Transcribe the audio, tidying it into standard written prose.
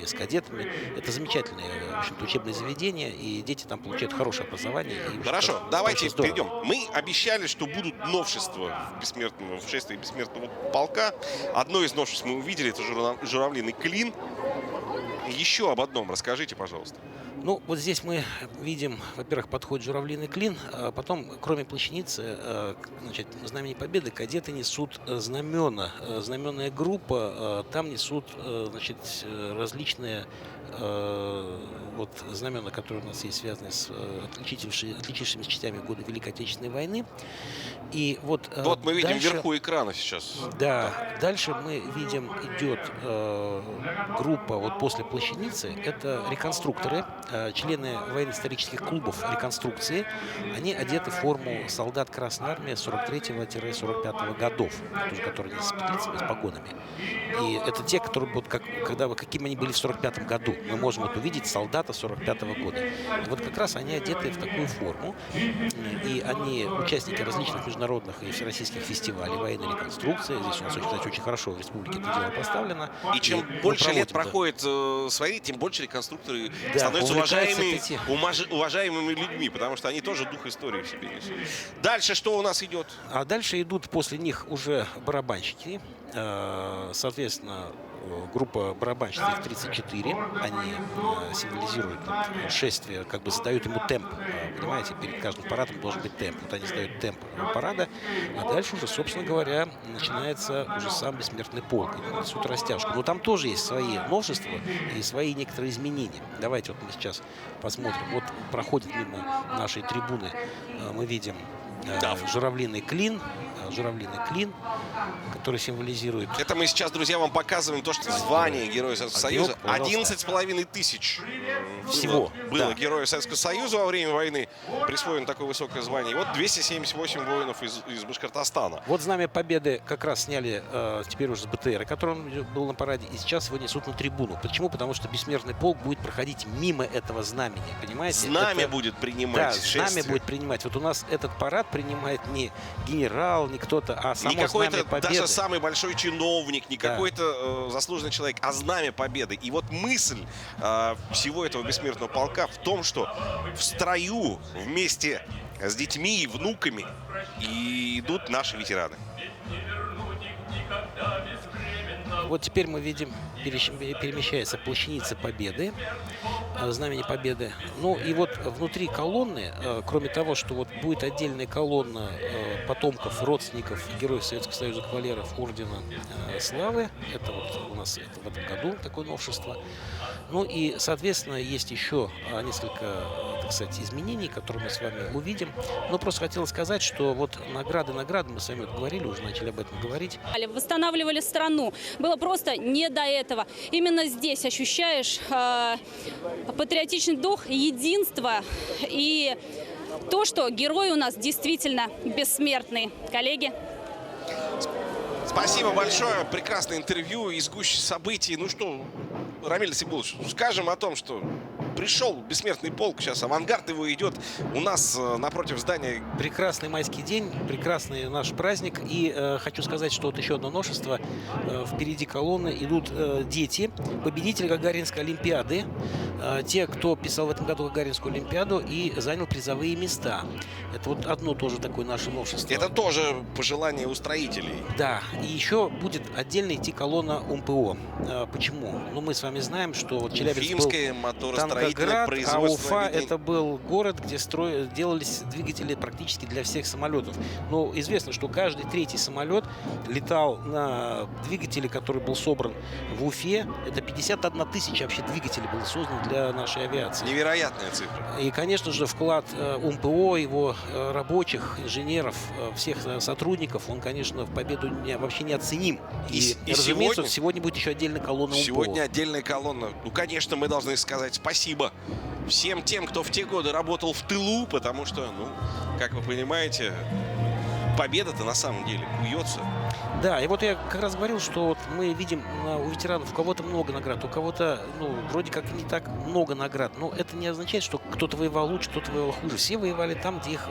с кадетами. Это замечательные, в общем-то, учебные заведения, и дети там получают хорошее образование. И Хорошо, это давайте очень здорово. перейдем. Мы обещали, что будут новшества в шествии бессмертного полка. Одно из новшеств мы увидели, это журавлиный клин. Еще об одном расскажите, пожалуйста. Ну, вот здесь мы видим, во-первых, подходит журавлиный клин, а потом, кроме плащаницы, значит, Знамени Победы, кадеты несут знамена. Знаменная группа, там несут, значит, различные вот знамена, которые у нас есть, связанные с отличившимися частями года Великой Отечественной войны. И вот, Вот мы видим дальше, вверху экрана сейчас. да, дальше мы видим, идет группа вот после плащаницы. Это реконструкторы, члены военно-исторических клубов реконструкции. Они одеты в форму солдат Красной Армии 43-45 годов, тоже, которые с петлицами, с погонами. И это те, которые вот какими они были в 45 году. Мы можем вот увидеть солдата 45-го года. И вот как раз они одеты в такую форму. И они участники различных международных и всероссийских фестивалей военной реконструкции. Здесь у нас, кстати, очень хорошо в республике это дело поставлено. И чем больше лет проходит свои, тем больше реконструкторы становятся уважаемыми людьми, потому что они тоже дух истории в себе несут. Дальше что у нас идет? А дальше идут после них уже барабанщики. Соответственно, группа барабанщиков 34. Они символизируют шествие, как бы задают ему темп. Понимаете, перед каждым парадом должен быть темп. Вот они задают темп парада. А дальше уже, собственно говоря, начинается уже сам бессмертный полк. Они несут растяжку. Но там тоже есть свои новшества и свои некоторые изменения. Давайте вот мы сейчас посмотрим. Вот проходит мимо нашей трибуны. Мы видим журавлиный клин, который символизирует... Это мы сейчас, друзья, вам показываем то, что звание Героя Советского Союза 11,5 тысяч всего было Героя Советского Союза во время войны. Присвоено такое высокое звание. И вот 278 воинов из Башкортостана. Вот Знамя Победы как раз сняли теперь уже с БТР, который был на параде, и сейчас его несут на трибуну. Почему? Потому что бессмертный полк будет проходить мимо этого знамени, понимаете? Знамя будет принимать. Да, знамя будет принимать. Вот у нас этот парад принимает не генерал, не кто-то, а само не какой-то Победы. Даже самый большой чиновник, не какой-то заслуженный человек, а Знамя Победы. И вот мысль всего этого бессмертного полка в том, что в строю вместе с детьми и внуками и идут наши ветераны. Вот теперь мы видим, перемещается плащаница Победы, Знамени Победы. Ну и вот внутри колонны, кроме того, что вот будет отдельная колонна потомков, родственников Героев Советского Союза, кавалеров Ордена Славы. Это вот у нас в этом году такое новшество. Ну и, соответственно, есть еще несколько, так сказать, изменений, которые мы с вами увидим. Но просто хотела сказать, что вот награды, мы с вами вот говорили, уже начали об этом говорить. Восстанавливали страну. Было просто не до этого. Именно здесь ощущаешь патриотичный дух, единство и то, что герой у нас действительно бессмертный. Коллеги. Спасибо большое. Прекрасное интервью из гуще событий. Ну что, Рамиль Насибулович, скажем о том, что пришел бессмертный полк, сейчас авангард его идет у нас напротив здания. Прекрасный майский день, прекрасный наш праздник. И хочу сказать, что вот еще одно новшество. Впереди колонны идут дети, победители Гагаринской Олимпиады. Те, кто писал в этом году Гагаринскую Олимпиаду и занял призовые места. Это вот одно тоже такое наше новшество. Это тоже пожелание устроителей. Да, и еще будет отдельно идти колонна УМПО. Почему? Ну, мы с вами знаем, что вот Челябинск Уфимское был моторостроительное а Уфа объединение. это был город, где делались двигатели практически для всех самолетов. Но известно, что каждый третий самолет летал на двигателе, который был собран в Уфе. Это 51 тысяча вообще двигателей было создано для нашей авиации. Невероятная цифра. И, конечно же, вклад УМПО, его рабочих, инженеров, всех сотрудников, он, конечно, в победу вообще неоценим. И разумеется, сегодня будет еще отдельная колонна УМПО. Сегодня отдельная колонна. Ну, конечно, мы должны сказать спасибо всем тем, кто в те годы работал в тылу, потому что, ну, как вы понимаете, победа-то на самом деле куется. Да, и вот я как раз говорил, что вот мы видим у ветеранов у кого-то много наград, у кого-то, ну, вроде как не так много наград. Но это не означает, что кто-то воевал лучше, кто-то воевал хуже. Все воевали там, где их